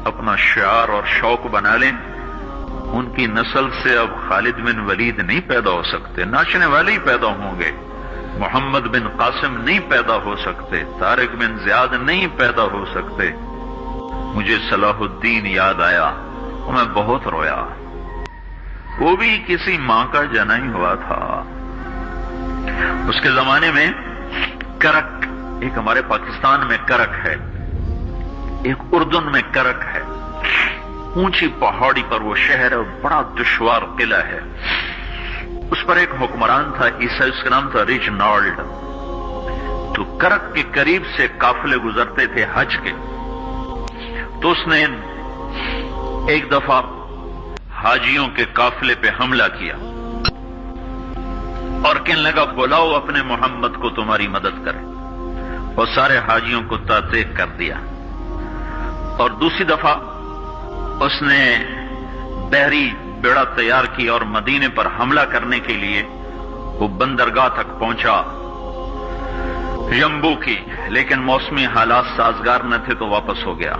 اپنا شعار اور شوق بنا لیں، ان کی نسل سے اب خالد بن ولید نہیں پیدا ہو سکتے، ناچنے والے ہی پیدا ہوں گے، محمد بن قاسم نہیں پیدا ہو سکتے، طارق بن زیاد نہیں پیدا ہو سکتے۔ مجھے صلاح الدین یاد آیا اور میں بہت رویا۔ وہ بھی کسی ماں کا جنا ہی ہوا تھا۔ اس کے زمانے میں کرک، ایک ہمارے پاکستان میں کرک ہے، ایک اردن میں کرک ہے، اونچی پہاڑی پر وہ شہر ہے، بڑا دشوار قلعہ ہے۔ اس پر ایک حکمران تھا عیسائی، اس کا نام تھا ریجنالڈ۔ تو کرک کے قریب سے قافلے گزرتے تھے حج کے، تو اس نے ایک دفعہ حاجیوں کے قافلے پہ حملہ کیا اور کہنے لگا بلاؤ اپنے محمد کو تمہاری مدد کرے، اور سارے حاجیوں کو تعطیق کر دیا۔ اور دوسری دفعہ اس نے بحری بیڑا تیار کیا اور مدینے پر حملہ کرنے کے لیے وہ بندرگاہ تک پہنچا یمبو کی، لیکن موسمی حالات سازگار نہ تھے تو واپس ہو گیا۔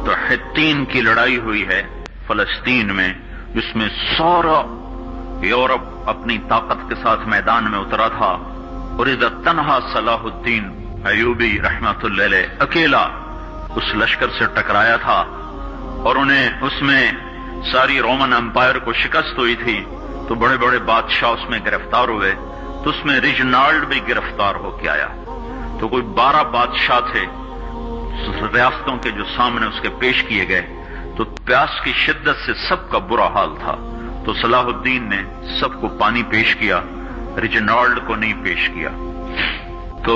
تو حطین کی لڑائی ہوئی ہے فلسطین میں، جس میں سارا یورپ اپنی طاقت کے ساتھ میدان میں اترا تھا، اور ادھر تنہا صلاح الدین ایوبی رحمت اللہ علیہ اکیلا اس لشکر سے ٹکرایا تھا، اور انہیں اس میں ساری رومن امپائر کو شکست ہوئی تھی، تو بڑے بڑے بادشاہ اس میں گرفتار ہوئے، تو اس میں ریجنالڈ بھی گرفتار ہو کے آیا۔ تو کوئی 12 بادشاہ تھے ریاستوں کے جو سامنے اس کے پیش کیے گئے، تو پیاس کی شدت سے سب کا برا حال تھا، تو صلاح الدین نے سب کو پانی پیش کیا، ریجنالڈ کو نہیں پیش کیا۔ تو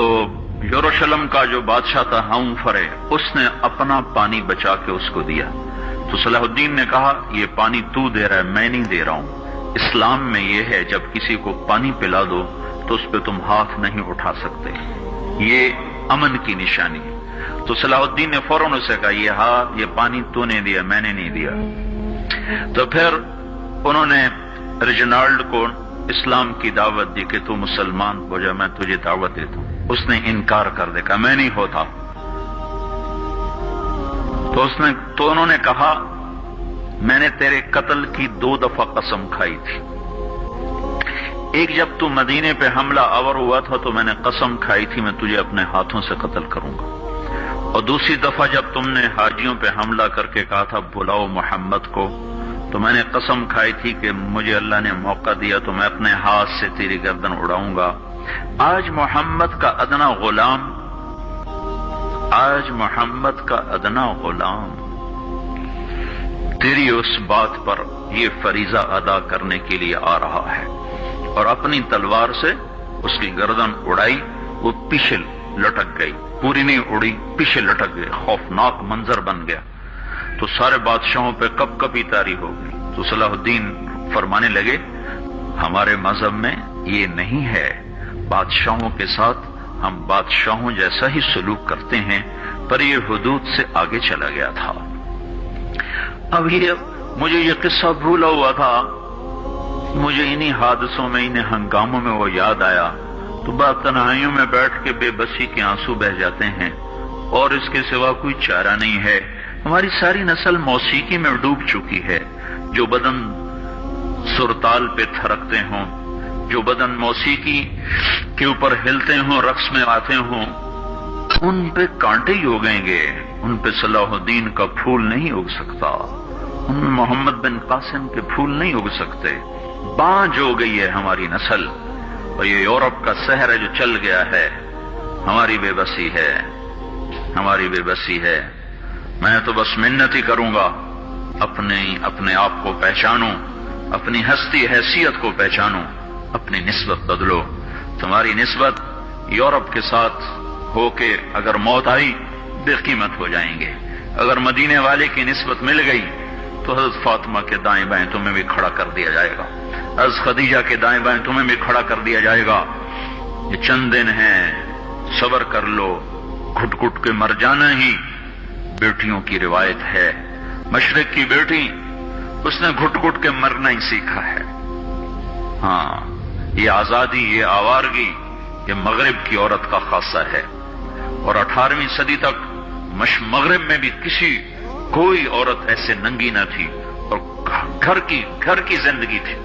یروشلم کا جو بادشاہ تھا ہاؤنفرے، اس نے اپنا پانی بچا کے اس کو دیا۔ تو صلاح الدین نے کہا یہ پانی تو دے رہا ہے، میں نہیں دے رہا ہوں۔ اسلام میں یہ ہے جب کسی کو پانی پلا دو تو اس پہ تم ہاتھ نہیں اٹھا سکتے، یہ امن کی نشانی ہے۔ تو صلاح الدین نے فوراً اسے کہا یہ پانی تو نے دیا، میں نے نہیں دیا۔ تو پھر انہوں نے ریجنالڈ کو اسلام کی دعوت دی کہ تو مسلمان ہو جا، میں تجھے دعوت دیتا ہوں۔ اس نے انکار کر دیا، کہا میں نہیں ہوتا۔ تو انہوں نے کہا میں نے تیرے قتل کی 2 دفعہ قسم کھائی تھی، ایک جب تو مدینے پہ حملہ آور ہوا تھا تو میں نے قسم کھائی تھی میں تجھے اپنے ہاتھوں سے قتل کروں گا، اور دوسری دفعہ جب تم نے حاجیوں پہ حملہ کر کے کہا تھا بلاؤ محمد کو، تو میں نے قسم کھائی تھی کہ مجھے اللہ نے موقع دیا تو میں اپنے ہاتھ سے تیری گردن اڑاؤں گا۔ آج محمد کا ادنا غلام تیری اس بات پر یہ فریضہ ادا کرنے کے لیے آ رہا ہے، اور اپنی تلوار سے اس کی گردن اڑائی، وہ پیچھے لٹک گئی، پوری نہیں اڑی، پیچھے لٹک گئی، خوفناک منظر بن گیا۔ تو سارے بادشاہوں پہ کپ کپی طاری ہو گئی۔ تو صلاح الدین فرمانے لگے ہمارے مذہب میں یہ نہیں ہے، بادشاہوں کے ساتھ ہم بادشاہوں جیسا ہی سلوک کرتے ہیں، پر یہ حدود سے آگے چلا گیا تھا۔ اب مجھے یہ قصہ بھولا ہوا تھا، مجھے انہی حادثوں میں، انہی ہنگاموں میں وہ یاد آیا، تو بات تنہائیوں میں بیٹھ کے بے بسی کے آنسو بہ جاتے ہیں، اور اس کے سوا کوئی چارہ نہیں ہے۔ ہماری ساری نسل موسیقی میں ڈوب چکی ہے، جو بدن سرتال پہ تھرکتے ہوں، جو بدن موسیقی کے اوپر ہلتے ہوں، رقص میں آتے ہوں، ان پہ کانٹے ہی اگیں گے، ان پہ صلاح الدین کا پھول نہیں اگ سکتا، ان میں محمد بن قاسم کے پھول نہیں اگ سکتے۔ بانجھ ہو گئی ہے ہماری نسل، اور یہ یورپ کا سحر ہے جو چل گیا ہے، ہماری بے بسی ہے، ہماری بے بسی ہے۔ میں تو بس منت ہی کروں گا اپنے آپ کو پہچانوں، اپنی ہستی حیثیت کو پہچانوں، اپنی نسبت بدلو۔ تمہاری نسبت یورپ کے ساتھ ہو کے اگر موت آئی بے قیمت ہو جائیں گے، اگر مدینے والے کی نسبت مل گئی تو حضرت فاطمہ کے دائیں بائیں تمہیں بھی کھڑا کر دیا جائے گا، حضرت خدیجہ کے دائیں بائیں تمہیں بھی کھڑا کر دیا جائے گا۔ یہ چند دن ہیں، صبر کر لو، گھٹ گھٹ کے مر جانا ہی بیٹیوں کی روایت ہے۔ مشرق کی بیٹی، اس نے گھٹ گھٹ کے مرنا ہی سیکھا ہے۔ ہاں، یہ آزادی، یہ آوارگی، یہ مغرب کی عورت کا خاصہ ہے، اور 18ویں صدی تک مغرب میں بھی کسی کوئی عورت ایسے ننگی نہ تھی، اور گھر کی زندگی تھی۔